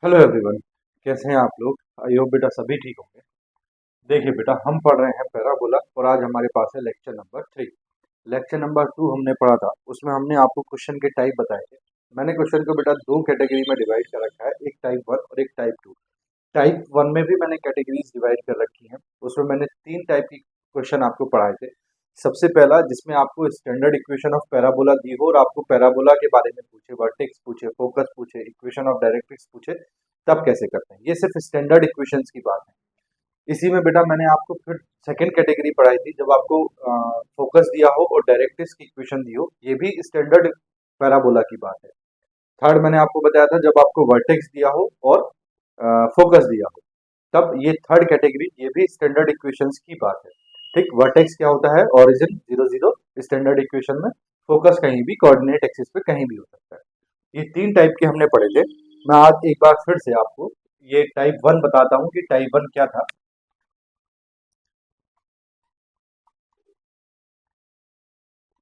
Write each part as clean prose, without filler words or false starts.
Hello everyone, कैसे हैं आप लोग। आई होप बेटा सभी ठीक होंगे। देखिए बेटा, हम पढ़ रहे हैं पैराबोला और आज हमारे पास है लेक्चर नंबर 3। लेक्चर नंबर 2 हमने पढ़ा था, उसमें हमने आपको क्वेश्चन के टाइप बताए थे। मैंने क्वेश्चन को बेटा दो कैटेगरी में डिवाइड कर रखा है, एक टाइप 1 और एक टाइप 2। टाइप 1 में भी मैंने कैटेगरीज डिवाइड कर रखी हैं। उसमें मैंने 3 टाइप की क्वेश्चन आपको पढ़ाए थे। सबसे पहला, जिसमें आपको स्टैंडर्ड इक्वेशन ऑफ पैराबोला दी हो और आपको पैराबोला के बारे में पूछे, वर्टेक्स पूछे, फोकस पूछे, इक्वेशन ऑफ डायरेक्ट्रिक्स पूछे, तब कैसे करते हैं। ये सिर्फ स्टैंडर्ड इक्वेशंस की बात है। इसी में बेटा मैंने आपको फिर सेकंड कैटेगरी पढ़ाई थी, जब आपको फोकस दिया हो और डायरेक्ट्रिक्स की इक्वेशन दी हो, ये भी स्टैंडर्ड पैराबोला की बात है। थर्ड मैंने आपको बताया था, जब आपको वर्टेक्स दिया हो और फोकस दिया हो, तब ये थर्ड कैटेगरी, ये भी स्टैंडर्ड इक्वेशंस की बात है। ठीक, वर्टेक्स क्या होता है, ओरिजिन 0 0 स्टैंडर्ड इक्वेशन में, फोकस कहीं भी कोऑर्डिनेट एक्सिस पे कहीं भी हो सकता है। ये 3 टाइप के हमने पढ़े थे। मैं आज एक बार फिर से आपको ये टाइप 1 बताता हूँ कि टाइप 1 क्या था।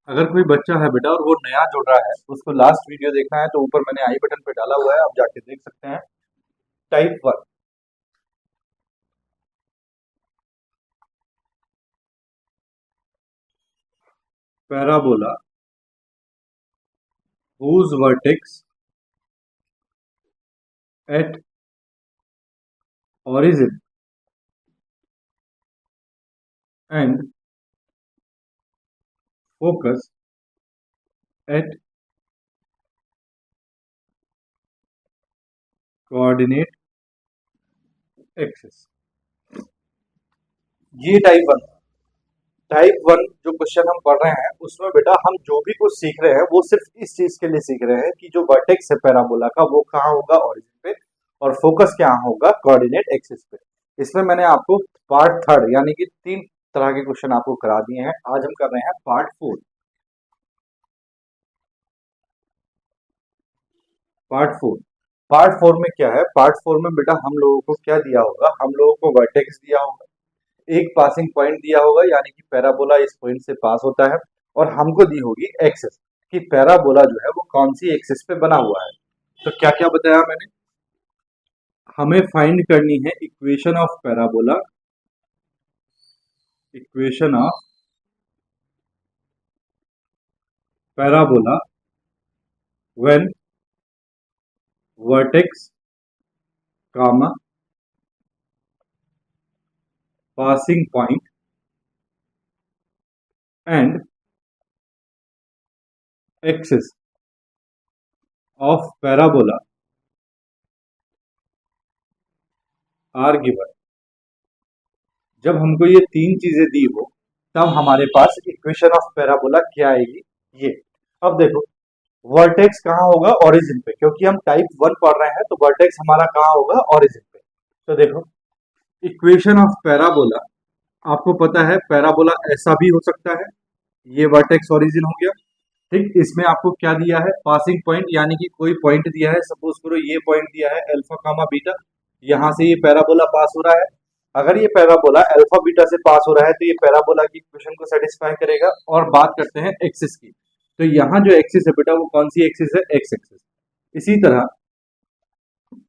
अगर कोई बच्चा है बेटा और वो नया जुड़ रहा है, उसको लास्ट वीडियो देखना है, तो ऊपर मैंने आई बटन पे डाला हुआ है, आप जाके देख सकते हैं। Type 1, parabola whose vertex at origin and focus at coordinate axis। ये टाइप 1। टाइप 1 जो क्वेश्चन हम पढ़ रहे हैं, उसमें बेटा हम जो भी कुछ सीख रहे हैं वो सिर्फ इस चीज के लिए सीख रहे हैं कि जो वर्टेक्स है पैराबोला का, वो कहाँ होगा, ओरिजिन पे, और फोकस क्या होगा, कोऑर्डिनेट एक्सिस पे। इसमें मैंने आपको पार्ट थर्ड यानी कि 3 तरह के क्वेश्चन आपको करा दिए हैं। आज हम कर रहे हैं पार्ट 4। पार्ट 4 में क्या है, पार्ट 4 में बेटा हम लोगों को क्या दिया होगा, हम लोगों को वर्टेक्स दिया होगा, एक पासिंग पॉइंट दिया होगा यानी कि पैराबोला इस पॉइंट से पास होता है, और हमको दी होगी एक्सिस कि पैराबोला जो है वो कौन सी एक्सिस पे बना हुआ है। तो क्या क्या बताया मैंने, हमें फाइंड करनी है equation of parabola, equation of parabola when vertex comma passing point and axis of parabola are given. जब हमको ये 3 चीजें दी हो, तब हमारे पास इक्वेशन ऑफ पैराबोला क्या आएगी, ये। अब देखो, वर्टेक्स कहाँ होगा, ओरिजिन पे, क्योंकि हम टाइप 1 पढ़ रहे हैं, तो वर्टेक्स हमारा कहाँ होगा, ओरिजिन पे। तो देखो, इक्वेशन ऑफ पैराबोला, आपको पता है पैराबोला ऐसा भी हो सकता है, ये वर्टेक्स ओरिजिन हो गया। ठीक, इसमें आपको क्या दिया है, पासिंग पॉइंट, यानी कि कोई पॉइंट दिया है, सपोज करो ये पॉइंट दिया है अल्फा कामा बीटा, यहां से ये पैराबोला पास हो रहा है। अगर ये पैराबोला अल्फा बीटा से पास हो रहा है, तो ये पैराबोला की इक्वेशन को सेटिस्फाई करेगा। और बात करते हैं एक्सिस की, तो यहाँ जो एक्सिस है बेटा, वो कौन सी एक्सिस है, एक्स एक्सिस। इसी तरह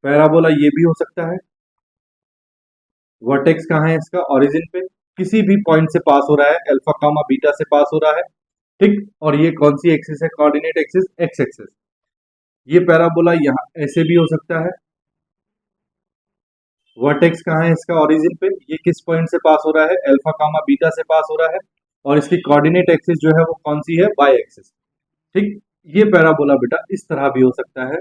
पैराबोला ये भी हो सकता है, वर्टेक्स कहाँ है इसका, ओरिजिन पे, किसी भी पॉइंट से पास हो रहा है, अल्फा कामा बीटा से पास हो रहा है। ठीक, और ये कौन सी एक्सिस है, कोऑर्डिनेट एक्सिस, एक्स एक्सिस। ये पैराबोला यहाँ ऐसे भी हो सकता है, वर्टेक्स कहाँ है इसका, ओरिजिन पे, ये किस पॉइंट से पास हो रहा है, अल्फा कामा बीटा से पास हो रहा है, और इसकी कोऑर्डिनेट एक्सिस जो है वो कौन सी है, वाई एक्सिस। ठीक, ये पैराबोला बेटा इस तरह भी हो सकता है,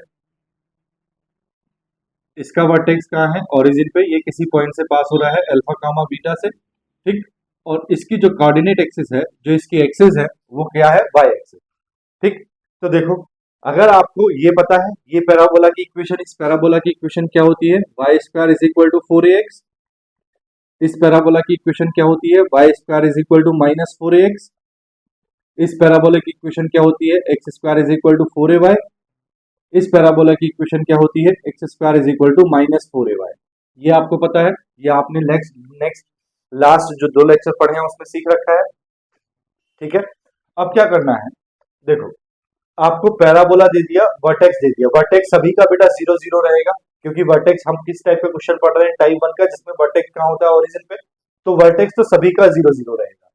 इसका वर्टेक्स कहाँ है, ओरिजिन पे, ये किसी पॉइंट से पास हो रहा है अल्फा कामा बीटा से। ठीक, और इसकी जो कोऑर्डिनेट एक्सिस है, जो इसकी एक्सिस है, वो क्या है, वाई एक्सिस। ठीक, तो देखो, अगर आपको ये पता है ये पैराबोला की इक्वेशन, इस पैराबोला की इक्वेशन क्या होती है, y square is equal to 4ax। इस पैराबोला की इक्वेशन क्या होती है, y square is equal to minus 4ax। इस पैराबोला की इक्वेशन क्या होती है, x square is equal to 4ay। इस पैराबोला की इक्वेशन क्या होती है, x square is equal to minus 4ay। ये आपको पता है, ये आपने नेक्स्ट नेक्स्ट लास्ट जो 2 लेक्चर पढ़े हैं उसमें सीख रखा है। ठीक है, अब क्या करना है, देखो, आपको पैराबोला दे दिया, वर्टेक्स दे दिया, वर्टेक्स सभी का बेटा 0 0 रहेगा, क्योंकि वर्टेक्स हम किस टाइप का क्वेश्चन पढ़ रहे हैं, टाइप 1 का, जिसमें वर्टेक्स कहाँ होता है, ओरिजिन पे। तो वर्टेक्स तो सभी का 0 0 रहेगा।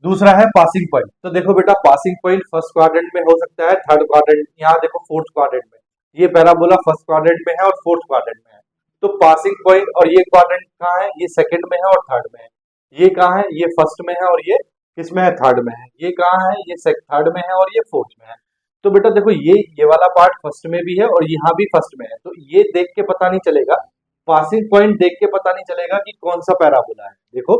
दूसरा है पासिंग पॉइंट। तो देखो बेटा, पासिंग पॉइंट फर्स्ट क्वाड्रेंट में हो सकता है, थर्ड क्वाड्रेंट, यहाँ देखो फोर्थ क्वाड्रेंट में। ये पैराबोला फर्स्ट क्वाड्रेंट में है और फोर्थ क्वाड्रेंट में है। तो पासिंग पॉइंट, और ये क्वाड्रेंट कहाँ है, ये सेकंड में है और थर्ड में है। ये कहाँ है, ये फर्स्ट में है और ये किसमें है, थर्ड में है। ये कहाँ है, ये थर्ड में है और ये फोर्थ में है। तो बेटा देखो, ये वाला पार्ट फर्स्ट में भी है और यहाँ भी फर्स्ट में है। तो ये देख के पता नहीं चलेगा, पासिंग पॉइंट देख के पता नहीं चलेगा कि कौन सा पैराबोला है। देखो,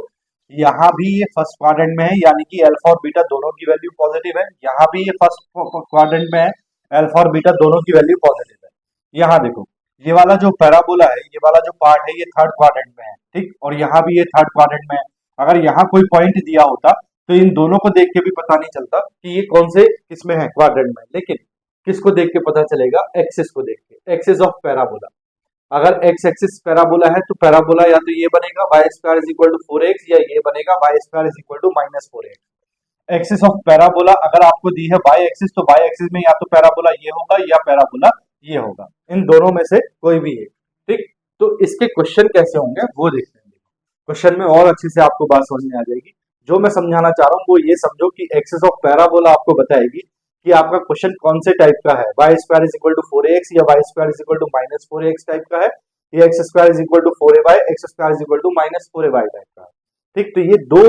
यहाँ भी ये फर्स्ट क्वाड्रेंट में है, यानी कि अल्फा और बीटा दोनों की वैल्यू पॉजिटिव है। यहाँ भी ये फर्स्ट क्वाड्रेंट में है, अल्फा और बीटा दोनों की वैल्यू पॉजिटिव है। यहाँ देखो, ये वाला जो पैराबोला है, ये वाला जो पार्ट है, ये थर्ड क्वाड्रेंट में है, ठीक। और यहाँ भी ये थर्ड क्वाड्रेंट में है। अगर यहाँ कोई पॉइंट दिया होता तो इन दोनों को देख के भी पता नहीं चलता कि ये कौन से किसमें है, क्वाड्रेंट में। लेकिन किसको देख के पता चलेगा, एक्सिस को देख के, एक्सिस ऑफ पैराबोला। अगर एक्स एक्सिस पैराबोला है तो पैराबोला या तो ये बनेगा y square is equal to 4x, या ये बनेगा y square is equal to -4x। Axis of parabola अगर आपको दी है वाई एक्सिस, तो वाई एक्सिस में या तो पैराबोला ये होगा या पैराबोला ये होगा, इन दोनों में से कोई भी है, ठीक। तो इसके क्वेश्चन कैसे होंगे वो देखते हैं। क्वेश्चन में और अच्छे से आपको बात समझ में आ जाएगी। जो मैं समझाना चाह रहा हूँ वो ये समझो कि एक्सिस ऑफ पैराबोला आपको बताएगी कि आपका क्वेश्चन कौन से टाइप का है, y square is equal to 4x या y square is equal to -4x type का है, या x square is equal to 4ay, x square is equal to -4ay type का है, ठीक। तो ये दो,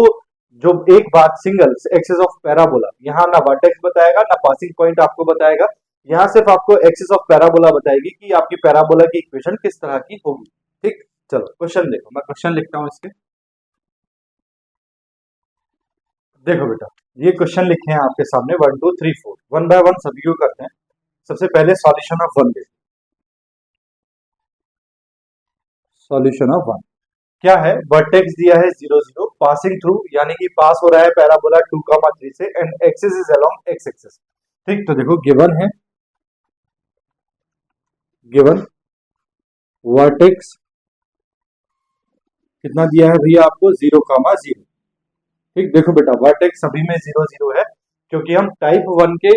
जो एक बात सिंगल एक्सिस ऑफ पैराबोला, यहाँ ना वर्टेक्स बताएगा ना पासिंग पॉइंट आपको बताएगा, यहाँ सिर्फ आपको एक्सिस ऑफ पैराबोला बताएगी कि आपकी पैराबोला की इक्वेशन किस तरह की होगी, ठीक। चलो क्वेश्चन देखो, मैं क्वेश्चन लिखता हूँ इसके। देखो बेटा, ये क्वेश्चन लिखे हैं आपके सामने 1 2 3 4, वन बाय वन सभी को करते हैं। सबसे पहले सॉल्यूशन ऑफ वन देखो। सॉल्यूशन ऑफ वन क्या है, वर्टेक्स दिया है 0 0, पासिंग थ्रू, यानी कि पास हो रहा है पैराबोला 2, 3 से, and axis is along x axis, ठीक। तो देखो गिवन है, गिवन वर्टेक्स कितना दिया है भैया आपको, 0, 0, ठीक। देखो बेटा, वर्टेक्स सभी में 0 0 है, क्योंकि हम टाइप 1 के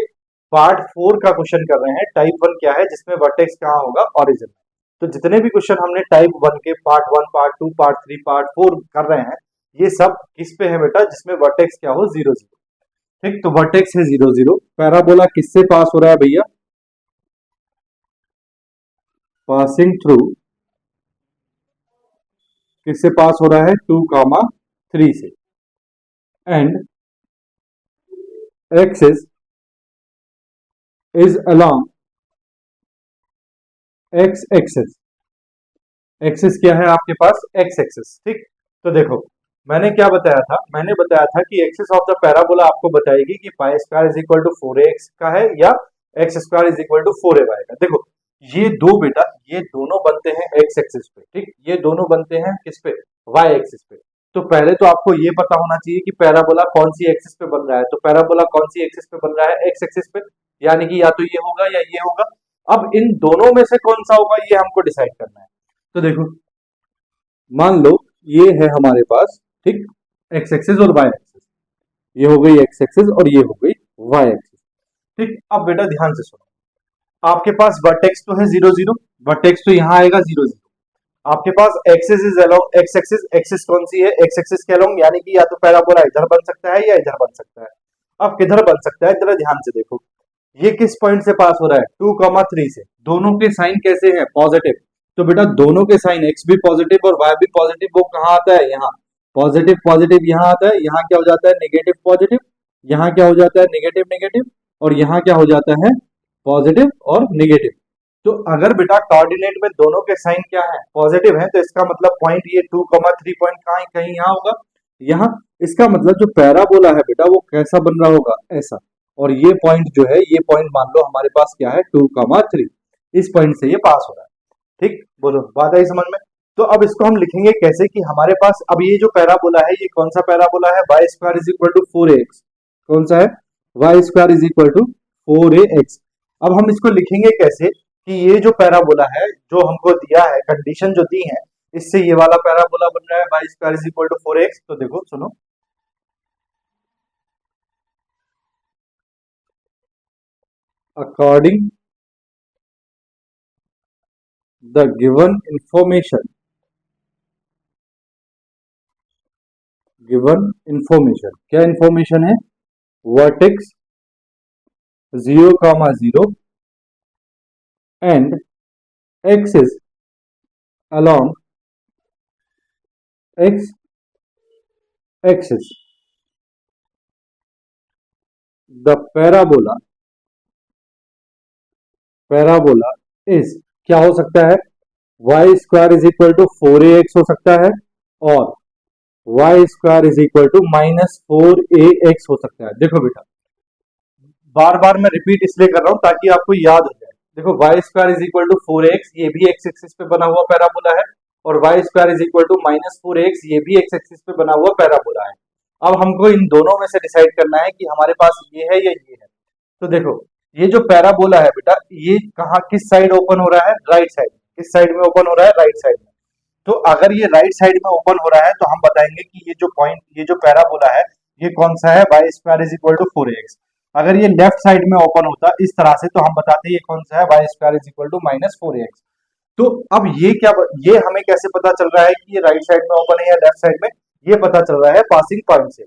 पार्ट 4 का क्वेश्चन कर रहे हैं। टाइप 1 क्या है, जिसमें वर्टेक्स कहाँ होगा, ओरिजिन में। तो जितने भी क्वेश्चन हमने टाइप 1 के पार्ट 1, पार्ट 2, पार्ट 3, पार्ट 4 कर रहे हैं, ये सब किस पे है बेटा, जिसमें वर्टेक्स क्या हो, 0 0, ठीक। तो वर्टेक्स है 0 0। पैराबोला किससे पास हो रहा है भैया, पासिंग थ्रू, किससे पास हो रहा है, 2, 3 से, and axis is along x axis. Axis क्या है आपके पास, एक्स एक्सिस, ठीक। तो देखो, मैंने क्या बताया था, मैंने बताया था कि एक्सिस ऑफ द पैराबोला आपको बताएगी कि y square is equal to 4x का है या x square is equal to 4ay का। देखो ये दो बेटा, ये दोनों बनते हैं एक्स एक्सिस पे, ठीक। ये दोनों बनते हैं किस पे, वाई एक्सिस पे। तो पहले तो आपको ये पता होना चाहिए कि पैराबोला कौन सी एक्सिस पे बन रहा है। तो पैराबोला कौन सी एक्सिस पे बन रहा है, एक्स एक्सिस पे, यानी कि या तो ये होगा या ये होगा। अब इन दोनों में से कौन सा होगा, ये हमको डिसाइड करना है। तो देखो, मान लो ये है हमारे पास, ठीक, एक्स एक्सिस और वाई एक्सिस, ये हो गई एक्स एक्सिस और ये हो गई वाई एक्सिस, ठीक। अब बेटा ध्यान से सुनो, आपके पास वर्टेक्स तो है 0 0, वर्टेक्स तो यहाँ आएगा 0 0। आपके पास axis is along x axis, axis कौन सी है, एक्स एक्सिस के अलोंग, यानी कि या तो पैराबोला इधर बन सकता है या इधर बन सकता है। अब किधर बन सकता है, जरा ध्यान से देखो, ये किस पॉइंट से पास हो रहा है, 2, 3 से। दोनों के साइन कैसे हैं, पॉजिटिव। तो बेटा दोनों के साइन, एक्स भी पॉजिटिव और वाई भी पॉजिटिव, वो कहाँ आता है, यहाँ पॉजिटिव पॉजिटिव यहाँ आता है, यहाँ क्या हो जाता है, नेगेटिव पॉजिटिव, यहाँ क्या हो जाता है, नेगेटिव नेगेटिव, और यहाँ क्या हो जाता है, पॉजिटिव और नेगेटिव। तो अगर बेटा कोऑर्डिनेट में दोनों के साइन क्या है, पॉजिटिव है, तो इसका मतलब पॉइंट ये 2, 3 पॉइंट कहाँ है, कहीं यहाँ होगा, यहाँ। इसका मतलब जो पैराबोला है बेटा वो कैसा बन रहा होगा, ऐसा। और ये पॉइंट जो है, ये पॉइंट मान लो हमारे पास क्या है, 2, 3, इस पॉइंट से ये पास हो रहा है, ठीक। बोलो बात आई समझ में। तो अब इसको हम लिखेंगे कैसे कि हमारे पास अब ये जो पैराबोला है, ये कौन सा पैराबोला है, y square is equal to 4x। कौन सा है, y square is equal to 4ax। अब हम इसको लिखेंगे कैसे कि ये जो पैराबोला है, जो हमको दिया है, कंडीशन जो दी है, इससे ये वाला पैराबोला बन रहा है y square is equal to 4x। तो देखो सुनो, अकॉर्डिंग द गिवन इंफॉर्मेशन क्या इंफॉर्मेशन है? Vertex 0, 0 and axis along x axis. The parabola is क्या हो सकता है? Y square is equal to 4ax हो सकता है और y square is equal to -4ax हो सकता है। देखो बेटा, बार बार मैं रिपीट इसलिए कर रहा हूं ताकि आपको याद हो जाए। देखो, y square is equal to 4x, ये भी एक्स एक्सिस पे बना हुआ पैराबोला है, और y square is equal to -4x, ये भी एक्स एक्सिस पे बना हुआ पैराबोला है। अब हमको इन दोनों में से डिसाइड करना है कि हमारे पास ये है या ये है। तो देखो, ये जो पैराबोला है बेटा, ये कहाँ किस साइड ओपन हो रहा है? Right side. किस साइड में ओपन हो रहा है? राइट साइड में। तो अगर ये राइट साइड में ओपन हो रहा है तो हम बताएंगे कि ये जो पॉइंट, ये जो पैराबोला है, ये कौन सा है? Y square is equal to 4ax। अगर ये लेफ्ट साइड में ओपन होता इस तरह से तो हम बताते ये कौन सा है? Y square is equal to -4ax। तो अब ये हमें कैसे पता चल रहा है कि ये राइट साइड में ओपन है या लेफ्ट साइड में? ये पता चल रहा है पासिंग पॉइंट से।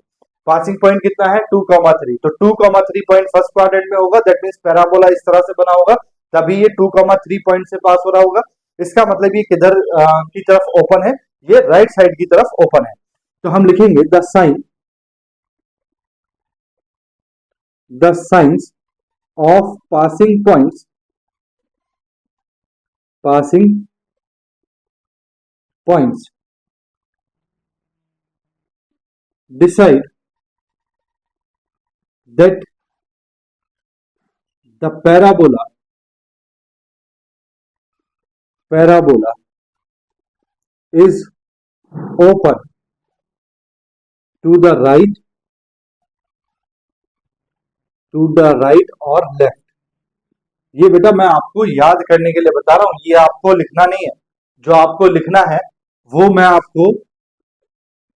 पासिंग पॉइंट कितना है? 2,3। तो 2,3 पॉइंट फर्स्ट क्वाड्रेंट में होगा, दैट मींस पैराबोला इस तरह से बना होगा, तभी ये 2,3 पॉइंट से पास हो रहा होगा। इसका मतलब ये किधर की तरफ ओपन है? ये राइट साइड की तरफ ओपन है। तो हम लिखेंगे the science of passing points decide that the parabola is open to the right or left। ये बेटा मैं आपको याद करने के लिए बता रहा हूं, ये आपको लिखना नहीं है। जो आपको लिखना है वो मैं आपको,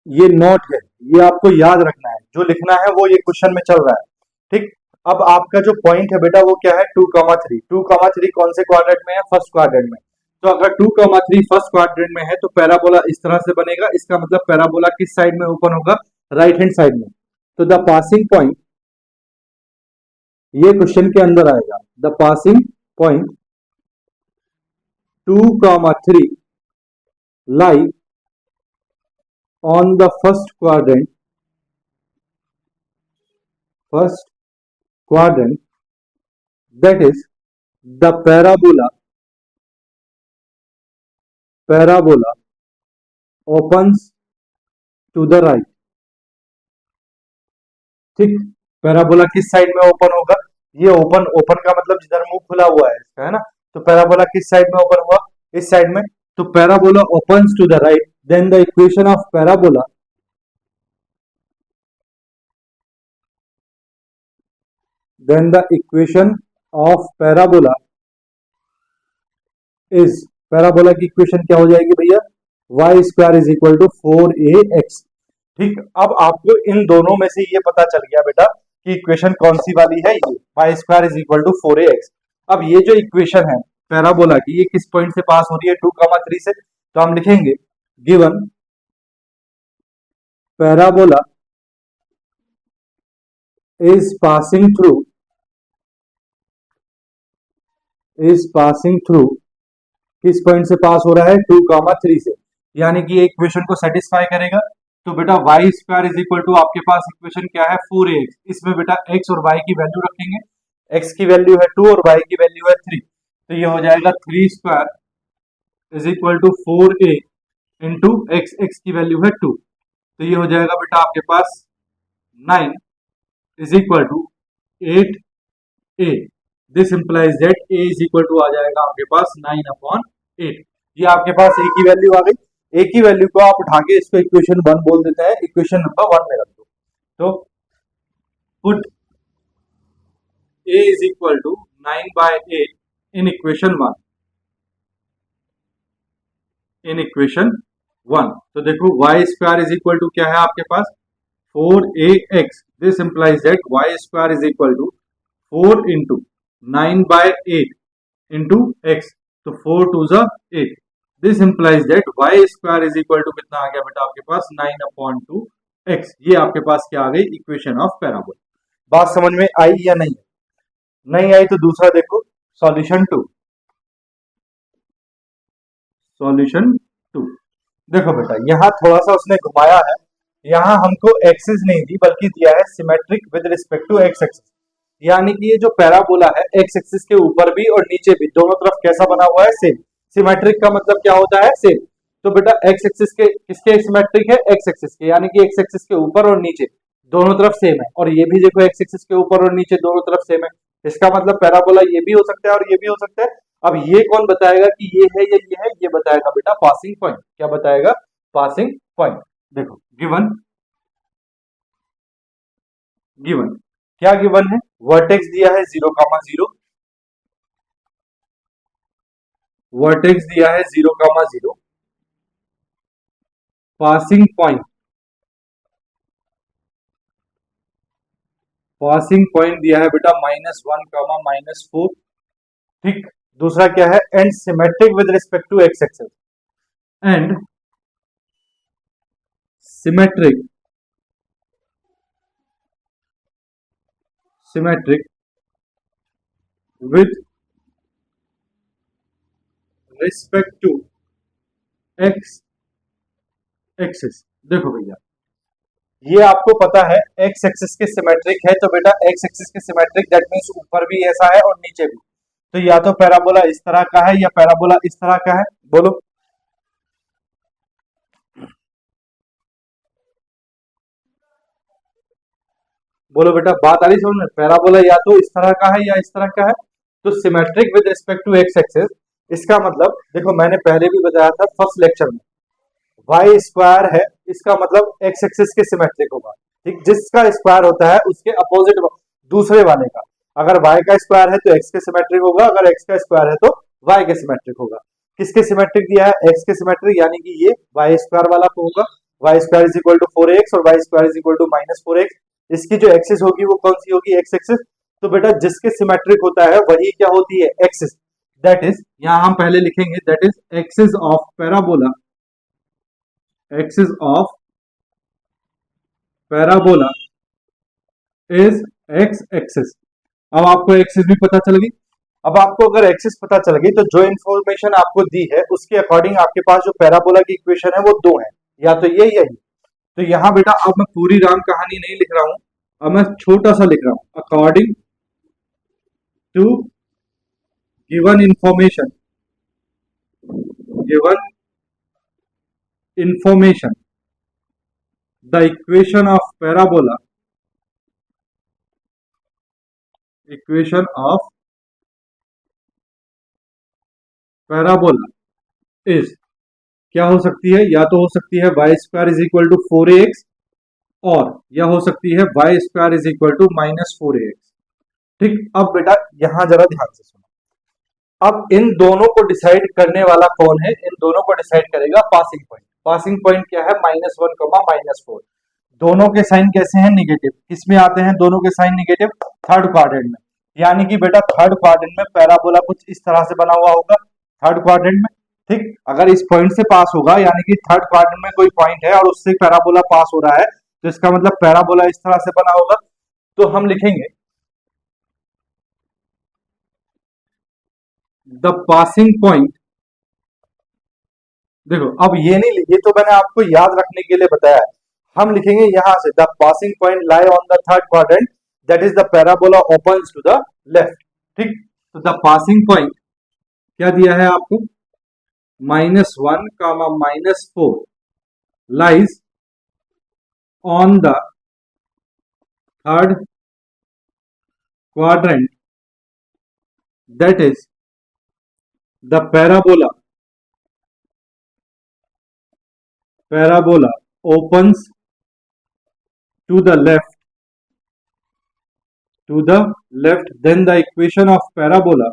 ये नोट है, ये आपको याद रखना है। जो लिखना है वो ये क्वेश्चन में चल रहा है, ठीक। अब आपका जो पॉइंट है बेटा वो क्या है? 2,3। 2,3 कौन से क्वाड्रेंट में है? फर्स्ट क्वाड्रेंट में। तो अगर 2,3 फर्स्ट क्वाड्रेंट में है तो पैराबोला इस तरह से बनेगा। इसका मतलब पैराबोला किस साइड में ओपन होगा? राइट हैंड साइड में। तो द पासिंग पॉइंट, ये क्वेश्चन के अंदर आएगा। The passing point 2,3 lie on the first quadrant that is the parabola opens to the right। ठीक, पैराबोला किस साइड में ओपन होगा? ये ओपन का मतलब जिधर मुंह खुला हुआ है इसका, है ना। तो पैराबोला किस साइड में ओपन हुआ? इस साइड में। तो parabola opens to the right, then the equation of parabola is, parabola की इक्वेशन क्या हो जाएगी भैया? Y square is equal to 4ax। ठीक, अब आपको इन दोनों में से ये पता चल गया बेटा कि इक्वेशन कौन सी वाली है? ये y square is equal to 4ax। अब ये जो इक्वेशन है पैराबोला की, ये किस पॉइंट से पास हो रही है? 2,3 से। तो हम लिखेंगे given parabola is passing through किस पॉइंट से पास हो रहा है? 2,3 से। यानी कि इक्वेशन को सेटिस्फाई करेगा। तो बेटा y square is equal to, आपके पास इक्वेशन क्या है? 4ax। इसमें बेटा x और y की वैल्यू रखेंगे। x की वैल्यू है 2 और y की वैल्यू है 3। तो ये हो जाएगा 3 square is equal to 4a into x की वैल्यू है 2। तो ये हो जाएगा बेटा आपके पास 9 is equal to 8a। This implies that a is equal to आ जाएगा आपके पास 9/8। ये आपके पास a की वैल्यू आ गई। a की वैल्यू को आप उठा के इसको इक्वेशन 1 बोल देते हैं, इक्वेशन नंबर 1 में रख दो। तो put a is equal to 9/8 in equation 1। तो देखो y square is equal to क्या है आपके पास? 4ax। This implies that y square is equal to 4 into 9/8 into x। तो 4 टू ज़ा 8। This implies that y square is equal to कितना आ गया बेटा आपके पास 9/2x। ये आपके पास क्या आ गई इक्वेशन ऑफ पैराबोला। बात समझ में आई या नहीं? नहीं आई तो दूसरा देखो सॉल्यूशन 2। सॉल्यूशन 2 देखो बेटा यहाँ थोड़ा सा उसने घुमाया है। यहाँ हमको एक्सिस नहीं दी बल्कि दिया है symmetric with respect to x axis. यानी कि ये जो पैराबोला है एक्स एक्सिस के ऊपर भी और नीचे भी दोनों तरफ कैसा बना हुआ है सेम। सिमेट्रिक का मतलब क्या होता है सेम। तो बेटा एक्स एक्सिस के किसके सिमेट्रिक है एक्स एक्सिस के, यानी कि एक्स एक्सिस के ऊपर और नीचे दोनों तरफ सेम है। और ये भी देखो एक्स एक्सिस के ऊपर और नीचे दोनों तरफ सेम है। इसका मतलब पैराबोला ये भी हो सकता है और ये भी हो सकता है। अब ये कौन बताएगा कि ये है या ये है? ये बताएगा बेटा पासिंग पॉइंट। क्या बताएगा? Passing point. देखो गिवन गिवन क्या गिवन है? वर्टेक्स दिया है 0,0, वर्टेक्स दिया है 0,0, पासिंग पॉइंट दिया है बेटा -1, -4। ठीक, दूसरा क्या है? And symmetric with respect to x axis and symmetric with respect to x axis. देखो भैया ये आपको पता है एक्स एक्सिस के सिमेट्रिक है, तो बेटा एक्स एक्सिस के सिमेट्रिक दैट मींस ऊपर भी ऐसा है और नीचे भी। तो या तो पैराबोला इस तरह का है या पैराबोला इस तरह का है। बोलो बोलो बेटा बात आ रही समझ में? पैराबोला या तो इस तरह का है या इस तरह का है। तो symmetric with respect to x axis इसका मतलब देखो मैंने पहले भी बताया था फर्स्ट लेक्चर में, वाई स्क्वायर है इसका मतलब एक्स एक्सिस के सिमेट्रिक होगा। ठीक, जिसका स्क्वायर होता है उसके अपोजिट दूसरे वाले का। अगर वाई का स्क्वायर है तो एक्स के सिमेट्रिक होगा, अगर एक्स का स्क्वायर है तो वाई के सिमेट्रिक होगा। किसके सिमेट्रिक दिया है? एक्स के सिमेट्रिक, यानी कि ये वाई स्क्वायर वाला को होगा। Y square is equal to 4x और y square is equal to -4x। इसकी जो एक्सिस होगी वो कौन सी होगी? X axis. तो बेटा जिसके सिमेट्रिक होता है वही क्या होती है? एक्सिस। दैट इज यहां हम पहले लिखेंगे that is axis of parabola, axis of parabola is x axis. अब आपको एक्सिस भी पता चल गई। अब आपको अगर एक्सिस पता चल गई तो जो इंफॉर्मेशन आपको दी है उसके अकॉर्डिंग आपके पास जो पैराबोला की इक्वेशन है वो दो है, या तो ये या ये। तो यहां बेटा अब मैं पूरी राम कहानी नहीं लिख रहा हूं, अब मैं छोटा सा लिख रहा हूं। According to given information the equation of parabola is क्या हो सकती है? या तो हो सकती है y square is equal to 4ax और या हो सकती है y square is equal to -4ax। ठीक, अब बेटा यहां जरा ध्यान से सुनो। अब इन दोनों को डिसाइड करने वाला कौन है? इन दोनों को डिसाइड करेगा पासिंग पॉइंट। पासिंग पॉइंट क्या है? -1, -4। दोनों के साइन कैसे हैं? निगेटिव। किसमें आते हैं दोनों के साइन? निगेटिव। थर्ड क्वाड्रेंट में। यानी कि बेटा थर्ड क्वाड्रेंट में पैराबोला कुछ इस तरह से बना हुआ होगा थर्ड क्वाड्रेंट में। ठीक, अगर इस पॉइंट से पास होगा यानी कि थर्ड क्वाड्रेंट में कोई पॉइंट है और उससे पैराबोला पास हो रहा है, तो इसका मतलब पैराबोला इस तरह से बना होगा। तो हम लिखेंगे द पासिंग पॉइंट। देखो अब ये नहीं, ये तो मैंने आपको याद रखने के लिए बताया है। हम लिखेंगे यहां से the passing point lie on the third quadrant that is the parabola opens to the left. ठीक, तो द पासिंग पॉइंट क्या दिया है आपको? -1, -4 lies on the third quadrant that is the parabola opens to the left then the equation of parabola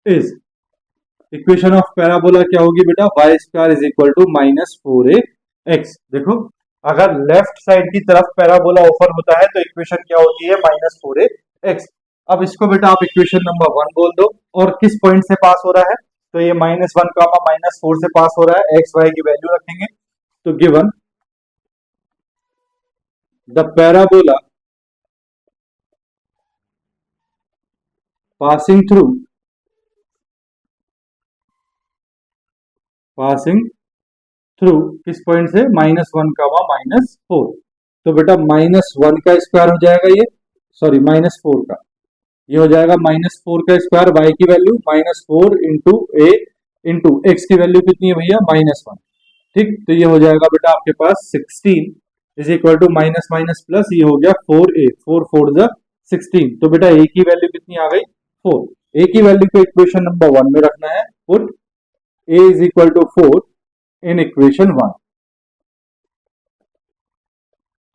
is equation of parabola क्या होगी बेटा? Y square is equal to -4ax। देखो अगर left side की तरफ पैराबोला ओपन होता है तो इक्वेशन क्या होती है, -4ax। अब इसको बेटा आप इक्वेशन नंबर 1 बोल दो। और किस पॉइंट से पास हो रहा है, तो ये -1 कामा -4 से पास हो रहा है। एक्स वाई की वैल्यू रखेंगे तो given the parabola passing through किस पॉइंट से, -1 कामा -4। तो बेटा -1 का स्क्वायर हो जाएगा ये, सॉरी -4 का, ये हो जाएगा -4 का स्क्वायर, वाई की वैल्यू -4 इंटू ए इंटू एक्स की वैल्यू कितनी है भैया, -1। ठीक, तो ये हो जाएगा बेटा आपके पास 16 is equal to minus minus plus, ये हो गया 4a, 4 4 जा 16। तो बेटा a की वैल्यू कितनी आ गई, 4। a की वैल्यू को इक्वेशन नंबर 1 में रखना है, put a is equal to 4 in equation 1।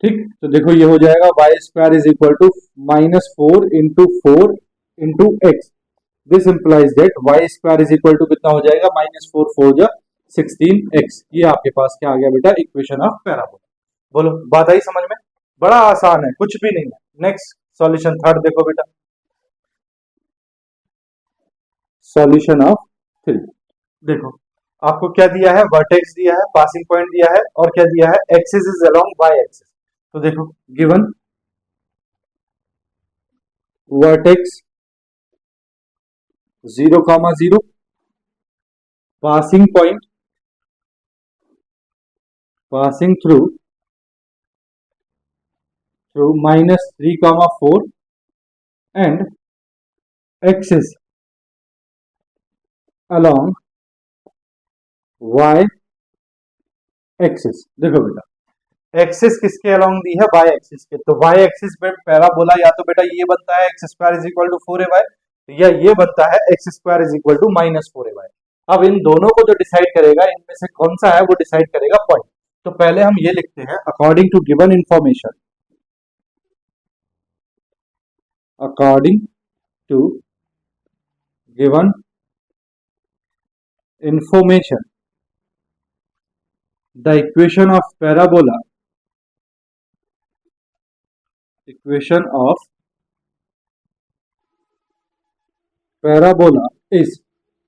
ठीक, तो देखो ये हो जाएगा y square is equal to -4 into 4 into x. This implies that y square is equal to कितना हो जाएगा, -4 4 जा 16x। ये आपके पास क्या आ गया बेटा, इक्वेशन ऑफ पैराबोला। बोलो बात आई समझ में, बड़ा आसान है, कुछ भी नहीं है। नेक्स्ट सॉल्यूशन थर्ड देखो बेटा, सॉल्यूशन ऑफ 3। देखो आपको क्या दिया है, वर्टेक्स दिया है, पासिंग पॉइंट दिया है, और क्या दिया है, axis is along y axis. तो देखो given vertex 0,0, passing point passing through -3,4 and axis along y axis। देखो बेटा एक्सिस किसके अलोंग दी है, वाई एक्सिस के। तो वाई एक्सिस पे पैराबोला या तो बेटा ये बनता है x square is equal to 4ay, या ये बनता है x square is equal to -4ay। अब इन दोनों को जो डिसाइड करेगा, इनमें से कौन सा है वो डिसाइड करेगा पॉइंट। तो पहले हम ये लिखते हैं, according to given information, according to given information, the equation of parabola is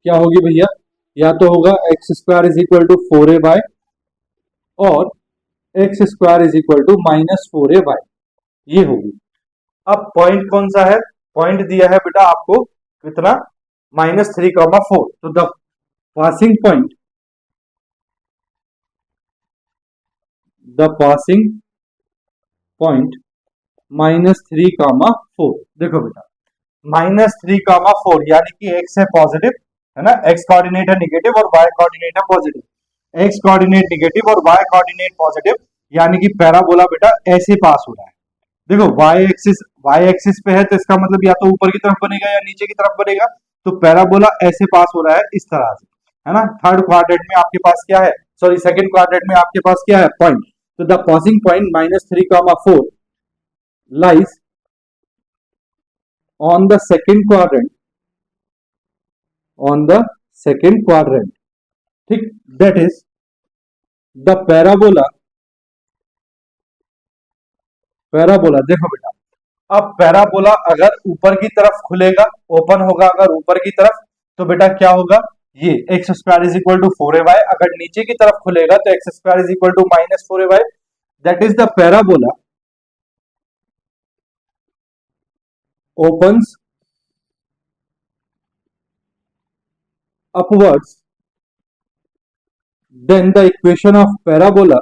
क्या होगी भैया, या तो होगा x square is equal to 4ay और x square is equal to -4ay, ये होगी। अब पॉइंट कौन सा है, पॉइंट दिया है बेटा आपको कितना, -3,4। तो द पासिंग पॉइंट -3,4। देखो बेटा -3,4 यानी कि एक्स है पॉजिटिव, है ना, एक्स कोऑर्डिनेट है नेगेटिव और वाई कोऑर्डिनेट है पॉजिटिव। एक्स कोऑर्डिनेट नेगेटिव और वाई कोऑर्डिनेट पॉजिटिव, यानी कि पैराबोला बेटा ऐसे पास हो रहा है। देखो वाई एक्सिस पे है तो इसका मतलब या तो ऊपर की तरफ बनेगा या नीचे की तरफ बनेगा। तो पैराबोला ऐसे पास हो रहा है इस तरह से, है ना। थर्ड क्वाड्रेंट में आपके पास क्या है, सॉरी सेकंड क्वाड्रेंट में आपके पास क्या है, पॉइंट। तो the passing point -3,4 lies on the second quadrant, ठीक, that is the parabola। देखो बेटा, अब पैराबोला अगर ऊपर की तरफ खुलेगा, ओपन होगा अगर ऊपर की तरफ, तो बेटा क्या होगा, ये x square is equal to 4ay। अगर नीचे की तरफ खुलेगा तो x square is equal to -4ay। That is the parabola opens upwards, then the equation of parabola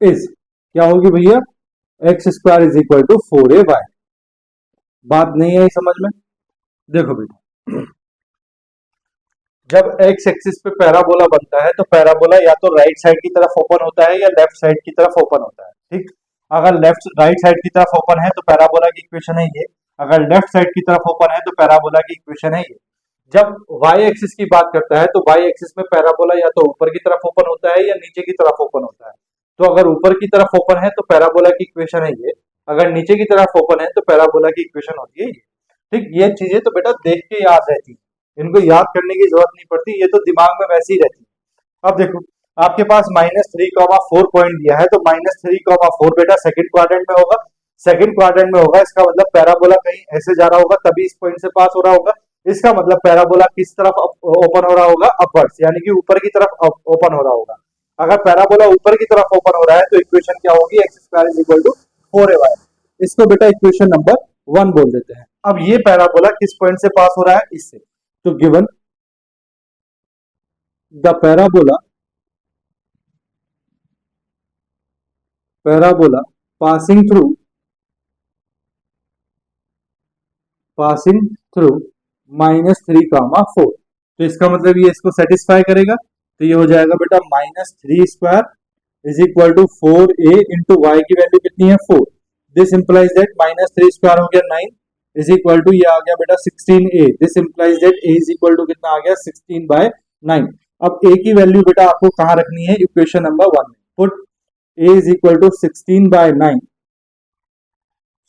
is क्या होगी भैया, x square is equal to 4ay। बात नहीं आई समझ में। देखो बेटा जब एक्स एक्सिस पे पैराबोला बनता है तो पैराबोला या तो राइट साइड की तरफ ओपन होता है या लेफ्ट साइड की तरफ ओपन होता है। ठीक, अगर राइट साइड की तरफ ओपन है तो पैराबोला की इक्वेशन है ये, अगर लेफ्ट साइड की तरफ ओपन है तो पैराबोला की इक्वेशन है ये। जब वाई एक्सिस की बात करता है तो वाई एक्सिस में पैराबोला या तो ऊपर की तरफ ओपन होता है या नीचे की तरफ ओपन होता है। तो अगर ऊपर की तरफ ओपन है तो पैराबोला की इक्वेशन है ये, अगर नीचे की तरफ ओपन है तो पैराबोला की इक्वेशन होती है ये। ठीक, ये चीजें तो बेटा देख के याद रहती है, इनको याद करने की जरूरत नहीं पड़ती, ये तो दिमाग में वैसे ही रहती है। अब देखो आपके पास -3,4 पॉइंट दिया है, तो -3,4 बेटा सेकंड क्वाड्रेंट में होगा, सेकंड क्वाड्रेंट में होगा, इसका मतलब पैराबोला कहीं ऐसे जा रहा होगा तभी इस पॉइंट से पास हो रहा होगा। इसका मतलब पैराबोला किस तरफ ओपन हो रहा होगा, अपवर्ड्स, यानी कि ऊपर की तरफ ओपन हो रहा होगा। अगर पैराबोला ऊपर की तरफ ओपन हो रहा है तो इक्वेशन क्या होगी, x square is equal to 4ay। इसको बेटा इक्वेशन नंबर 1 बोल देते हैं। अब ये पैराबोला किस पॉइंट से पास हो रहा है, इससे, तो given the parabola passing through -3,4, तो इसका मतलब ये इसको सेटिस्फाई करेगा, तो ये हो जाएगा बेटा -3 square is equal to 4a into y की वैल्यू कितनी है 4। दिस इंप्लाइज दैट -3 स्क्वायर हो गया 9 इज इक्वल टू ये आ गया बेटा 16a। This implies that a is equal to कितना आ गया 16/9। अब a की वैल्यू बेटा आपको कहां रखनी है, इक्वेशन नंबर 1 में। Put a is equal to 16/9,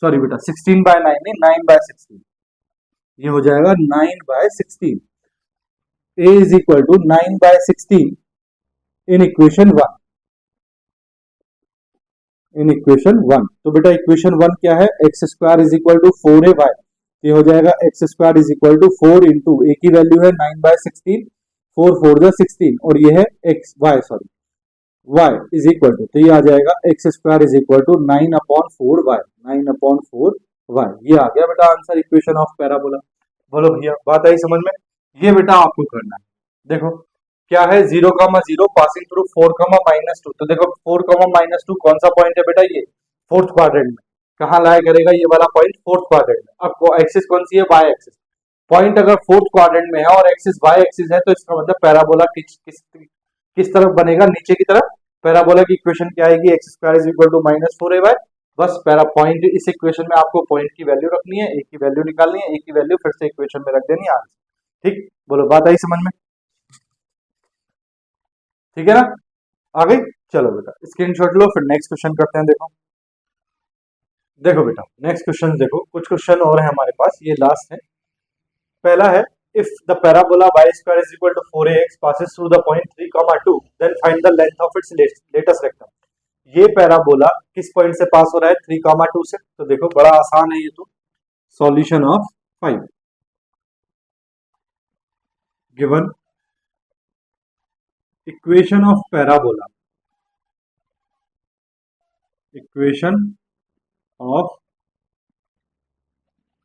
sorry बेटा 16/9 नहीं 9/16, ये हो जाएगा 9/16। a is equal to 9/16 in equation one. तो बेटा इक्वेशन 1 क्या है, x square is equal to 4ay, ये हो जाएगा x square is equal to 4 into a की वैल्यू है 9/16, 4 4 जा 16, और ये है x y sorry y is equal to, तो ये आ जाएगा x square is equal to 9/4y, 9/4y। ये आ गया बेटा आंसर इक्वेशन ऑफ पैराबोला। बोलो भैया बात आई समझ में। ये बेटा आपको करना है, देखो क्या है 0,0 पासिंग थ्रू 4,-2, तो देखो 4,-2 कौन सा पॉइंट है बेटा, ये फोर्थ क्वाड्रेंट में, कहाँ लाया करेगा ये वाला पॉइंट, फोर्थ क्वाड्रेंट में। अब एक्सिस कौन सी है, वाई एक्सिस। पॉइंट अगर फोर्थ क्वाड्रेंट में है और एक्सिस वाई एक्सिस है, तो इसका मतलब पैराबोला किस तरफ बनेगा, नीचे की तरफ। पैराबोला की इक्वेशन क्या आएगी, x square is equal to -4ay। बस पैरा पॉइंट, इस इक्वेशन में आपको पॉइंट की वैल्यू रखनी है, ए की वैल्यू निकालनी है, ए की वैल्यू फिर से इक्वेशन में रख देनी है आंसर। ठीक, बोलो बात आई समझ में, ठीक है ना, आ गई। चलो बेटा स्क्रीनशॉट लो, फिर नेक्स्ट क्वेश्चन करते हैं। देखो देखो बेटा नेक्स्ट क्वेश्चन देखो, कुछ क्वेश्चन और है हमारे पास, ये लास्ट है। पहला है if the parabola y square is equal to 4ax passes through the point 3,2, then find the length of its latest rectum। ये पैराबोला किस पॉइंट से पास हो रहा है, 3,2 से। तो देखो बड़ा आसान है ये तो, solution of 5 given equation of parabola, equation of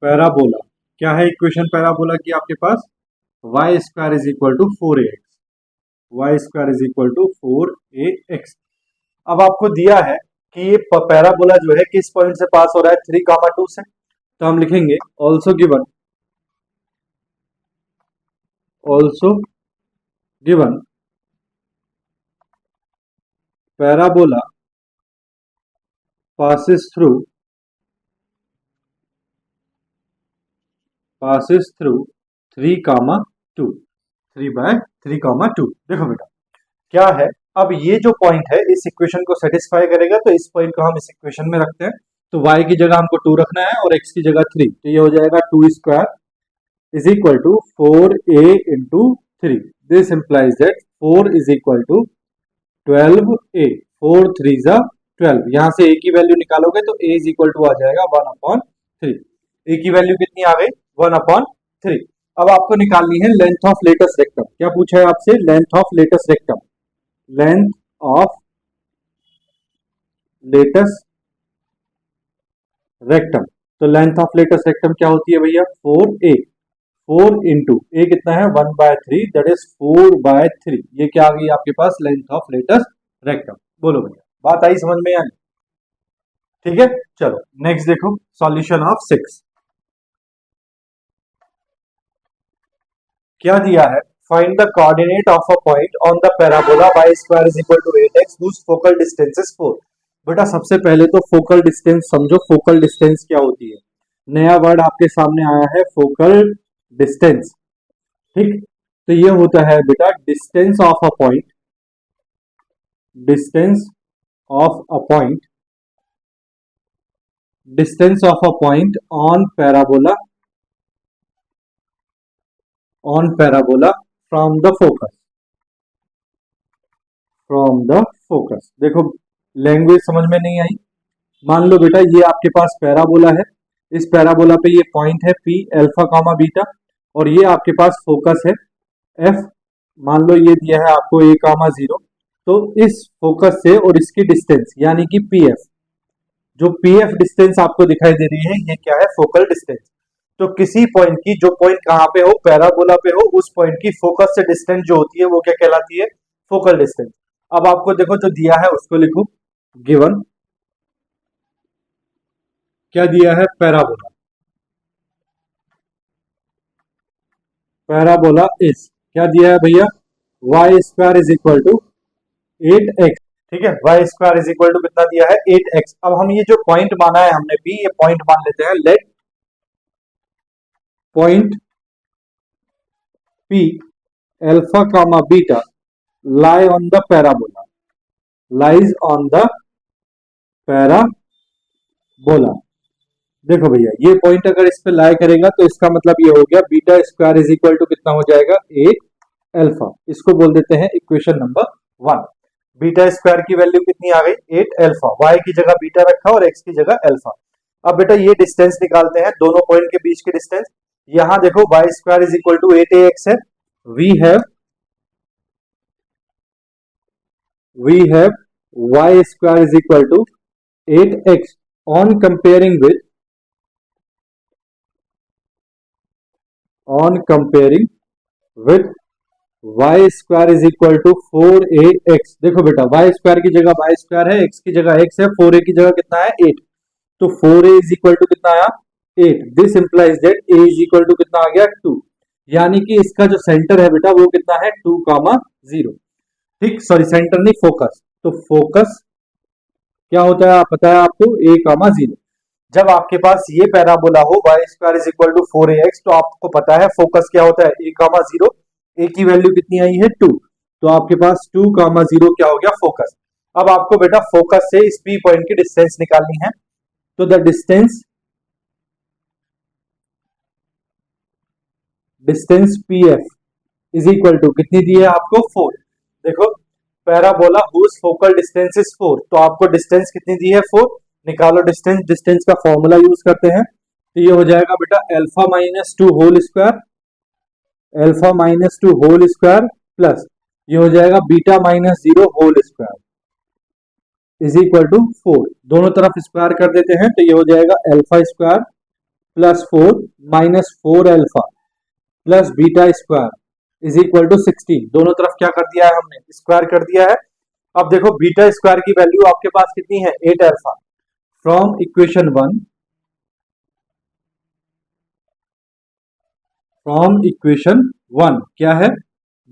parabola क्या है, इक्वेशन पैराबोला की आपके पास y square is equal to 4ax, y square is equal to 4ax। अब आपको दिया है कि ये पैराबोला जो है किस पॉइंट से पास हो रहा है, 3,2 से, तो हम लिखेंगे also given parabola passes through 3,2, 3/3,2। देखो बेटा क्या है, अब ये जो पॉइंट है इस इक्वेशन को सेटिस्फाई करेगा, तो इस पॉइंट को हम इस इक्वेशन में रखते हैं। तो y की जगह हमको 2 रखना है और x की जगह 3, तो ये हो जाएगा 2 square is equal to 4a into 3। This implies that 4 is equal to 12a, 4 3 जा 12, यहां से a की वैल्यू निकालोगे तो a इज इक्वल टू आ जाएगा 1/3। a की वैल्यू कितनी आ गई, 1/3। अब आपको निकालनी है लेंथ ऑफ लेटेस्ट रेक्टम। क्या पूछा है आपसे, length of latus rectum, length of latus rectum. तो लेंथ ऑफ लेटेस्ट रेक्टम क्या होती है भैया, 4a, 4 इंटू ए कितना है 1/3, दैट इज 4/3। ये क्या आ गई आपके पास, लेंथ ऑफ लेटेस्ट रेक्टम। बोलो भैया बात आई समझ में, यानी ठीक है। चलो नेक्स्ट देखो, सॉल्यूशन ऑफ 6 क्या दिया है, find the coordinate of a point on the parabola y square is equal to 8x whose focal distance is 4। बेटा सबसे पहले तो फोकल डिस्टेंस समझो, फोकल डिस्टेंस क्या होती है, नया वर्ड आपके सामने आया है फोकल डिस्टेंस। ठीक, तो ये होता है बेटा distance of a point, distance of a point, distance of a point on parabola on parabola from the focus, from the focus. देखो लैंग्वेज समझ में नहीं आई। मान लो बेटा ये आपके पास पैराबोला है, इस पैराबोला पे ये पॉइंट है P अल्फा कामा बीटा, और ये आपके पास फोकस है F, मान लो ये दिया है आपको a कामा 0। तो इस फोकस से और इसकी डिस्टेंस यानी कि PF, जो PF डिस्टेंस आपको दिखाई दे रही है ये क्या है, फोकल डिस्टेंस। तो किसी पॉइंट की, जो पॉइंट कहां पे हो, पैराबोला पे हो, उस पॉइंट की फोकस से डिस्टेंस जो होती है वो क्या कहलाती है, फोकल डिस्टेंस। अब आपको देखो जो दिया है उसको लिखो, गिवन क्या दिया है, पैराबोला, पैराबोला इज क्या दिया है भैया, y square is equal to 8x। ठीक है, y square is equal to कितना दिया है, 8x। अब हम ये जो पॉइंट माना है हमने P, ये पॉइंट मान लेते हैं, let point P alpha comma beta lie on the parabola, lies on the parabola। देखो भैया ये पॉइंट अगर इस पे लाई करेगा तो इसका मतलब ये हो गया beta square is equal to कितना हो जाएगा, 8 अल्फा। इसको बोल देते हैं इक्वेशन नंबर 1। बीटा स्क्वायर की वैल्यू कितनी आ गई, 8 अल्फा, वाई की जगह बीटा रखा और एक्स की जगह अल्फा। अब बेटा ये डिस्टेंस निकालते हैं, दोनों पॉइंट के बीच की डिस्टेंस। यहां देखो y square is equal to 8ax है, we have y square is equal to 8x on comparing with y square is equal to 4ax। देखो बेटा y स्क्वायर की जगह y स्क्वायर है, x की जगह x है, 4a की जगह कितना है 8, तो 4a इज इक्वल टू कितना आया 8। This implies that a is equal to कितना आ गया 2, यानी कि इसका जो सेंटर है बेटा वो कितना है 2 कामा 0। ठीक, सॉरी सेंटर नहीं, फोकस। तो फोकस क्या होता है आप पता है आपको, a कामा 0। जब आपके पास ये पैराबोला हो y square is equal to 4ax, तो आपको पता है फोकस क्या होता है, a कामा 0। a की वैल्यू कितनी आई है 2, तो आपके पास 2 कामा 0 क्या हो गया, फोकस। अब आपको बेटा फोकस से इस P पॉइंट की डिस्टेंस निकालनी है, तो the distance PF is equal to कितनी दी है आपको 4। देखो parabola whose focal distance is 4, तो आपको डिस्टेंस कितनी दी है 4, निकालो डिस्टेंस। डिस्टेंस का फॉर्मूला यूज करते हैं, तो ये हो जाएगा बेटा alpha minus 2 whole square, alpha minus 2 whole square plus ये हो जाएगा beta minus 0 whole square is equal to 4। दोनों तरफ स्क्वायर कर देते हैं, तो ये हो जाएगा alpha square plus 4 minus 4 alpha plus beta square is equal to 16। दोनों तरफ क्या कर दिया है हमने, स्क्वायर कर दिया है। अब देखो बीटा स्क्वायर की वैल्यू आपके पास कितनी है 8 alpha. From equation 1, from equation 1 क्या है,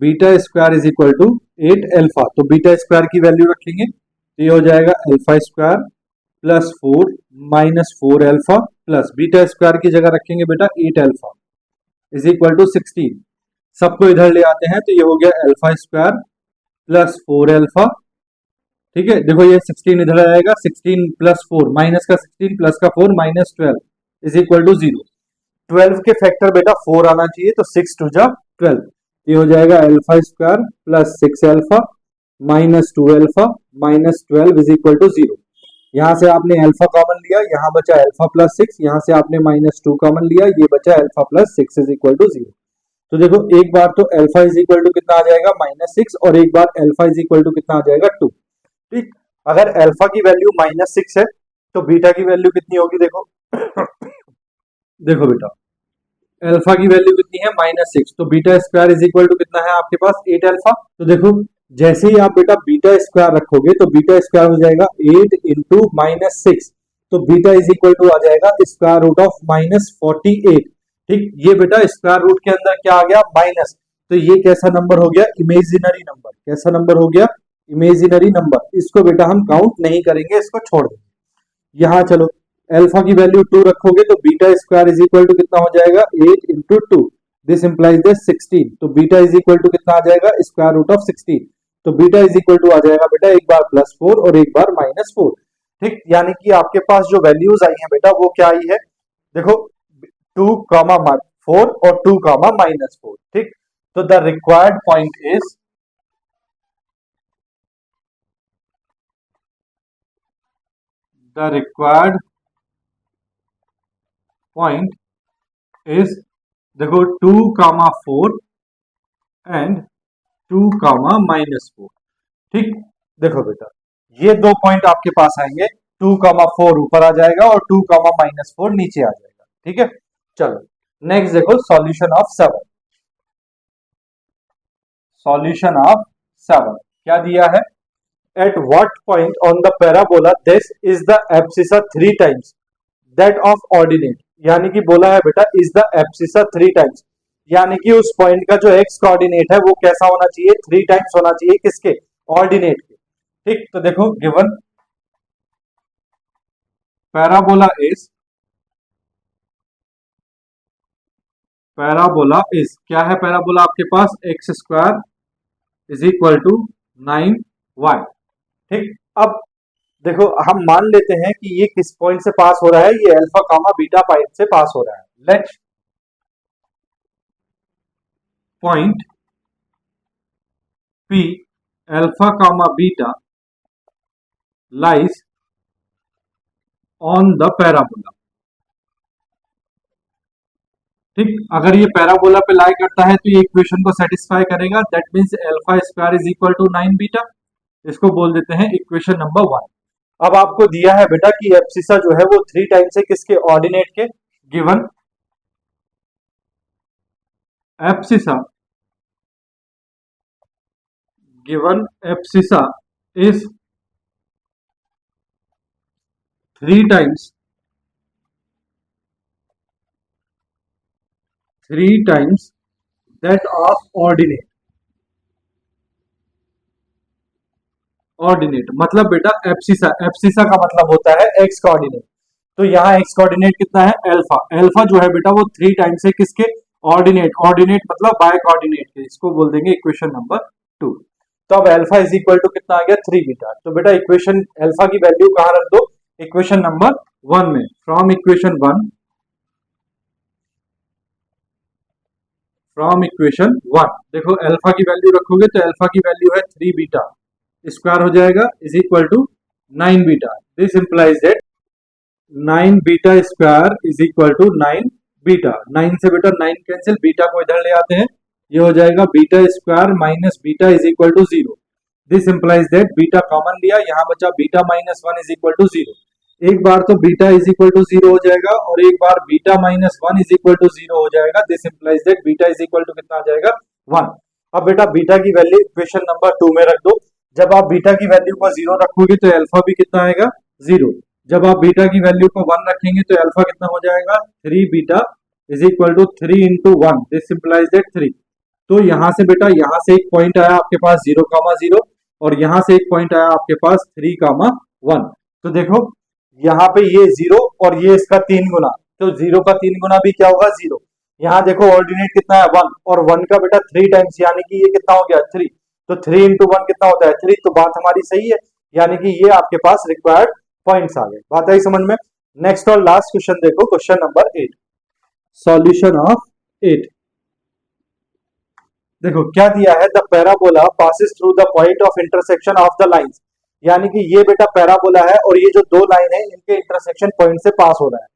beta square is equal to 8 alpha, तो बीटा स्क्वायर की वैल्यू रखेंगे, तो ये हो जाएगा alpha square plus 4 minus 4 alpha plus beta square की जगह रखेंगे बेटा 8 अल्फा इज इक्वल टू 16। सबको इधर ले आते हैं, तो ये हो गया अल्फा स्क्वायर प्लस 4 अल्फा। ठीक है, देखो ये 16 इधर आएगा, 16 प्लस 4 माइनस का 16 प्लस का 4 माइनस 12 इज इक्वल टू 0। 12 के फैक्टर बेटा 4 आना चाहिए, तो 6 टू जा 12, ये हो जाएगा alpha square plus 6 alpha minus 2 alpha minus 12 is equal to 0। यहां से आपने अल्फा कॉमन लिया, यहां बचा अल्फा प्लस 6, यहां से आपने माइनस 2 कॉमन लिया, ये बचा alpha plus 6 is equal to 0। तो देखो एक बार तो अल्फा इज इक्वल टू कितना आ जाएगा -6, और एक बार अल्फा इज इक्वल टू कितना आ जाएगा 2। ठीक, अगर अल्फा की वैल्यू -6 है तो बीटा की वैल्यू कितनी होगी, देखो देखो बेटा अल्फा की वैल्यू कितनी है -6, तो beta square is equal to कितना है आपके पास 8 अल्फा। तो देखो जैसे ही आप बेटा बीटा स्क्वायर रखोगे तो बीटा स्क्वायर हो जाएगा 8 इंटू -6, तो बीटा इज इक्वल टू आ जाएगा स्क्वायर रूट ऑफ -48। ठीक, ये बेटा स्क्वायर रूट के अंदर क्या आ गया माइनस, तो ये कैसा नंबर हो गया, इमेजिनरी नंबर। कैसा नंबर हो गया, इमेजिनरी नंबर। इसको बेटा हम काउंट नहीं करेंगे, इसको छोड़ देंगे। यहाँ चलो अल्फा की वैल्यू 2 रखोगे तो beta square is equal to कितना हो जाएगा 8 इंटू 2, दिस इंप्लाइज द 16, तो बीटा इज इक्वल टू कितना आ जाएगा स्क्वायर रूट ऑफ 16, तो बीटा इज इक्वल टू आ जाएगा बेटा एक बार +4 और एक बार -4। ठीक, यानी कि आपके पास जो वैल्यूज आई हैं बेटा वो क्या आई है, देखो 2, 4 और 2 कामा -4। ठीक, तो द रिक्वायर्ड पॉइंट इज देखो 2 कामा 4 एंड 2 कामा -4। ठीक, देखो बेटा ये दो पॉइंट आपके पास आएंगे, 2 कामा 4 ऊपर आ जाएगा और 2 कामा -4 नीचे आ जाएगा। ठीक है, चलो नेक्स्ट देखो सॉल्यूशन ऑफ 7। सॉल्यूशन ऑफ 7 क्या दिया है, at what point on the parabola this is the abscissa 3 times that of ordinate. यानी कि बोला है बेटा इज द एब्सिसा 3 टाइम्स, यानी कि उस पॉइंट का जो एक्स कोऑर्डिनेट है वो कैसा होना चाहिए, 3 टाइम्स होना चाहिए किसके, ऑर्डिनेट के। ठीक, तो देखो गिवन पैराबोला इज क्या है, पैराबोला आपके पास x² is equal to 9y। ठीक, अब देखो हम मान लेते हैं कि ये किस पॉइंट से पास हो रहा है, ये अल्फा कामा बीटा पॉइंट से पास हो रहा है। Let point P alpha comma beta lies on the parabola. ठीक, अगर ये पैराबोला पे लाई करता है तो ये इक्वेशन को सेटिस्फाई करेगा, that means alpha square is equal to 9 beta. इसको बोल देते हैं इक्वेशन नंबर 1। अब आपको दिया है बेटा कि एब्सिसा जो है वो 3 टाइम्स है किसके, ऑर्डिनेट के। Given abscissa is 3 times that of ordinate. मतलब बेटा एब्सिसा का मतलब होता है एक्स कोऑर्डिनेट। तो यहाँ एक्स कोऑर्डिनेट कितना है, अल्फा। अल्फा जो है बेटा वो 3 टाइम्स है किसके, ऑर्डिनेट मतलब बाय कोऑर्डिनेट के। इसको बोल देंगे इक्वेशन नंबर 2। तो अब अल्फा इज इक्वल टू कितना आ गया, 3 बीटा। तो बेटा इक्वेशन अल्फा की वैल्यू कहाँ रख दो, इक्वेशन नंबर 1 में। फ्रॉम इक्वेशन 1 देखो अल्फा की वैल्यू रखोगे तो अल्फा की वैल्यू है 3 बीटा स्क्वायर हो जाएगा is equal to 9 beta. This implies that 9 beta square is equal to 9 beta. 9 से बेटा 9 कैंसिल, बीटा को इधर ले आते हैं, ये हो जाएगा beta square minus beta is equal to 0। This implies that beta common लिया, यहाँ बचा बीटा -1 इज इक्वल टू 0। एक बार तो बीटा इज इक्वल टू 0 हो जाएगा और एक बार बीटा -1 इज इक्वल टू 0 हो जाएगा। This implies that beta is equal to कितना आ जाएगा, 1। अब बेटा बीटा की वैल्यू इक्वेशन नंबर 2 में रख दो। जब आप बीटा की वैल्यू को 0 रखोगे तो अल्फा भी कितना आएगा, 0। जब आप बीटा की वैल्यू को 1 रखेंगे तो अल्फा कितना हो जाएगा, 3 beta is equal to 3 into 1। This implies that 3। तो यहां से बेटा यहाँ से एक पॉइंट आया आपके पास 0,0 और यहां से एक पॉइंट आया आपके पास 3,1। तो देखो यहाँ पे ये 0 और ये इसका 3 गुना, तो 0 का 3 गुना भी क्या होगा, 0। यहाँ देखो ऑर्डिनेट कितना है, 1, और 1 का बेटा 3 टाइम्स, यानी कि ये कितना हो गया, 3। तो 3 इंटू 1 कितना होता है, 3। तो बात हमारी सही है, यानी कि ये आपके पास रिक्वायर्ड पॉइंट्स आ गए। बात आई समझ में। नेक्स्ट और लास्ट क्वेश्चन देखो, क्वेश्चन नंबर 8। सॉल्यूशन ऑफ 8 देखो क्या दिया है, the parabola passes through the point of intersection of the lines. यानी कि ये बेटा पैराबोला है और ये जो दो लाइन है इनके इंटरसेक्शन पॉइंट से पास हो रहा है।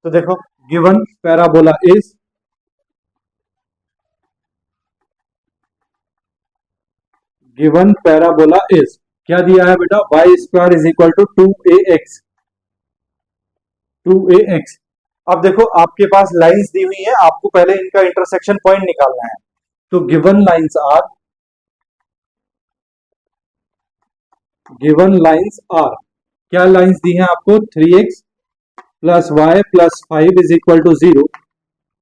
तो देखो गिवन पैराबोला इज क्या दिया है बेटा, y square is equal to 2ax। अब देखो आपके पास लाइंस दी हुई है, आपको पहले इनका इंटरसेक्शन पॉइंट निकालना है। तो गिवन लाइंस आर क्या लाइंस दी हैं आपको, 3x plus y plus 5 is equal to 0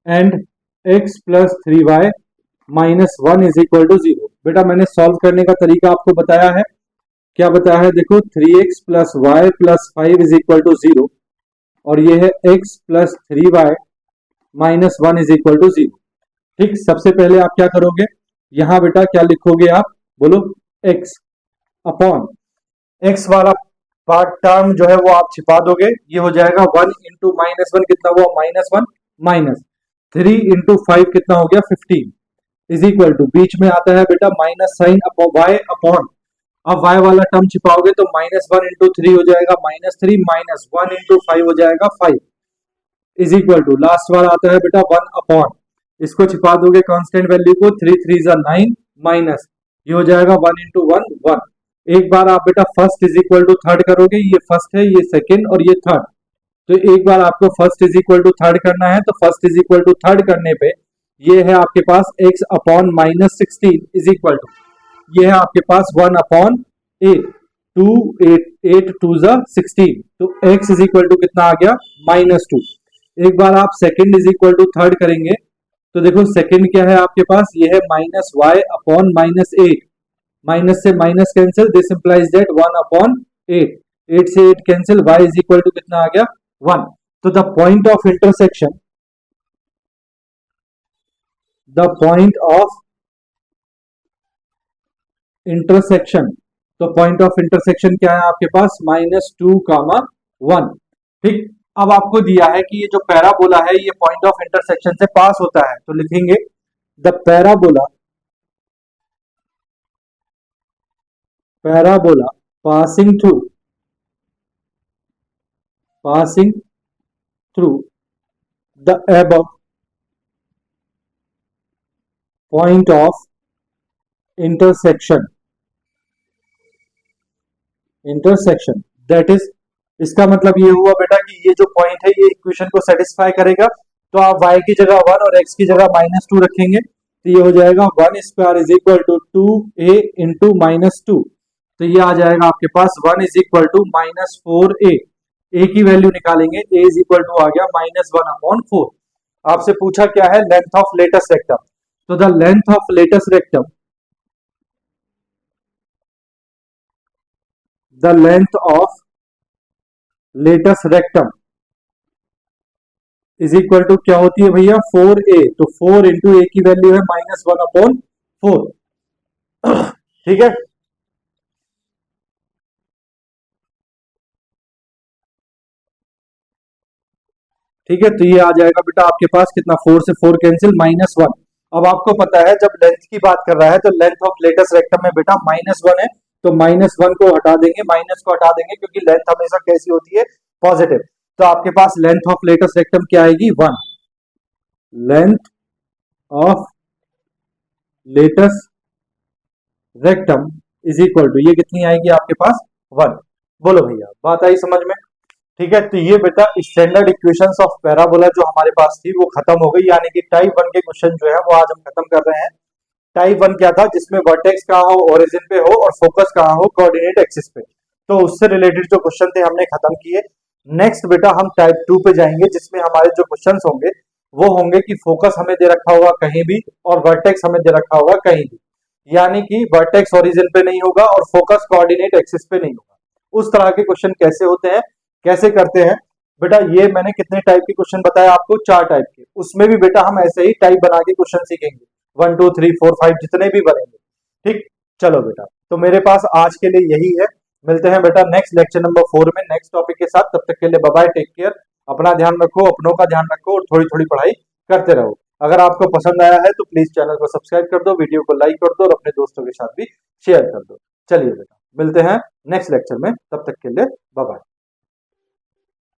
and x plus 3y minus 1 is equal to 0। बेटा मैंने सॉल्व करने का तरीका आपको बताया है, क्या बताया है, देखो 3x plus y plus 5 is equal to 0 और ये है x plus 3y minus 1 is equal to 0। ठीक, सबसे पहले आप क्या करोगे, यहां बेटा क्या लिखोगे आप, बोलो x अपॉन x वाला पार्ट टर्म जो है वो आप छिपा दोगे, ये हो जाएगा 1 इंटू -1 कितना हुआ, -1 माइनस 3 × 5 कितना हो गया 15 इज इक्वल टू बीच में आता है बेटा माइनस साइन वाई अपॉन, अब y वाला टर्म छिपाओगे तो -1 × 3 हो जाएगा -3 -1 × 5 हो जाएगा 5 इज इक्वल टू लास्ट वाला आता है बेटा 1 अपॉन, इसको छिपा दोगे कांस्टेंट वैल्यू को 3 3 9 माइनस ये हो जाएगा 1 × 1 1। एक बार आप बेटा first is equal to third करोगे, ये फर्स्ट है ये सेकंड और ये थर्ड, तो एक बार आपको first is equal to third करना है, तो first is equal to third करने पे ये है आपके पास x upon -16 is equal to, ये है आपके पास 1 अपॉन 8 2 8 2 16, तो x इज इक्वल टू कितना आ गया -2। एक बार आप second is equal to third करेंगे तो देखो सेकंड क्या है आपके पास, ये है -y अपॉन -8, माइनस से minus cancel, this implies that 1 upon 8, 8 से 8 cancel, y is equal to कितना आ गया 1। तो the point of intersection, the point of intersection, तो पॉइंट ऑफ इंटरसेक्शन क्या है आपके पास -2, 1। ठीक, अब आपको दिया है कि ये जो पैराबोला है ये पॉइंट ऑफ इंटरसेक्शन से पास होता है, तो लिखेंगे the parabola passing through the above point of intersection that is, इसका मतलब ये हुआ बेटा कि ये जो पॉइंट है ये इक्वेशन को सेटिस्फाई करेगा, तो आप y की जगह 1 और x की जगह -2 रखेंगे, तो ये हो जाएगा 1² is equal to 2a into -2, तो ये आ जाएगा आपके पास 1 is equal to -4a, a की वैल्यू निकालेंगे, a इज इक्वल टू आ गया -1/4। आपसे पूछा क्या है लेंथ ऑफ लेटेस्ट रेक्टम, तो the length of latus rectum, the length of latus rectum is equal to क्या होती है भैया 4a, तो 4 इंटू a की वैल्यू है -1/4। ठीक है, ठीक है, तो ये आ जाएगा बेटा आपके पास कितना 4 से 4 कैंसिल -1। अब आपको पता है जब लेंथ की बात कर रहा है तो लेंथ ऑफ लेटेस्ट रेक्टम में बेटा -1 है, तो -1 को हटा देंगे, माइनस को हटा देंगे, क्योंकि लेंथ हमेशा कैसी होती है पॉजिटिव, तो आपके पास लेंथ ऑफ लेटेस्ट रेक्टम क्या आएगी 1, length of latus rectum is equal to ये कितनी आएगी आपके पास 1। बोलो भैया बात आई समझ में? ठीक है, तो ये बेटा स्टैंडर्ड इक्वेशंस ऑफ पैराबोला जो हमारे पास थी वो खत्म हो गई, यानी कि टाइप 1 के क्वेश्चन जो है वो आज हम खत्म कर रहे हैं। टाइप 1 क्या था, जिसमें वर्टेक्स कहाँ हो, ओरिजिन पे हो और फोकस कहाँ हो, कोऑर्डिनेट एक्सिस पे, तो उससे रिलेटेड जो क्वेश्चन थे हमने खत्म किए। नेक्स्ट बेटा हम टाइप 2 पे जाएंगे, जिसमें हमारे जो क्वेश्चन होंगे वो होंगे कि फोकस हमें दे रखा होगा कहीं भी और वर्टेक्स हमें दे रखा होगा कहीं भी, यानी कि वर्टेक्स ओरिजिन पे नहीं होगा और फोकस कोऑर्डिनेट एक्सिस पे नहीं होगा। उस तरह के क्वेश्चन कैसे होते हैं, कैसे करते हैं बेटा, ये मैंने कितने टाइप के क्वेश्चन बताया आपको, 4 टाइप के, उसमें भी बेटा हम ऐसे ही टाइप बना के क्वेश्चन सीखेंगे, 1 2 3 4 5 जितने भी बनेंगे। ठीक, चलो बेटा, तो मेरे पास आज के लिए यही है, मिलते हैं बेटा नेक्स्ट लेक्चर नंबर 4 में नेक्स्ट टॉपिक के साथ। तब तक के लिए बाय बाय, टेक केयर, अपना ध्यान रखो, अपनों का ध्यान रखो और थोड़ी थोड़ी पढ़ाई करते रहो। अगर आपको पसंद आया है तो प्लीज चैनल को सब्सक्राइब कर दो, वीडियो को लाइक कर दो और अपने दोस्तों के साथ भी शेयर कर दो। चलिए बेटा मिलते हैं नेक्स्ट लेक्चर में, तब तक के लिए बाय बाय।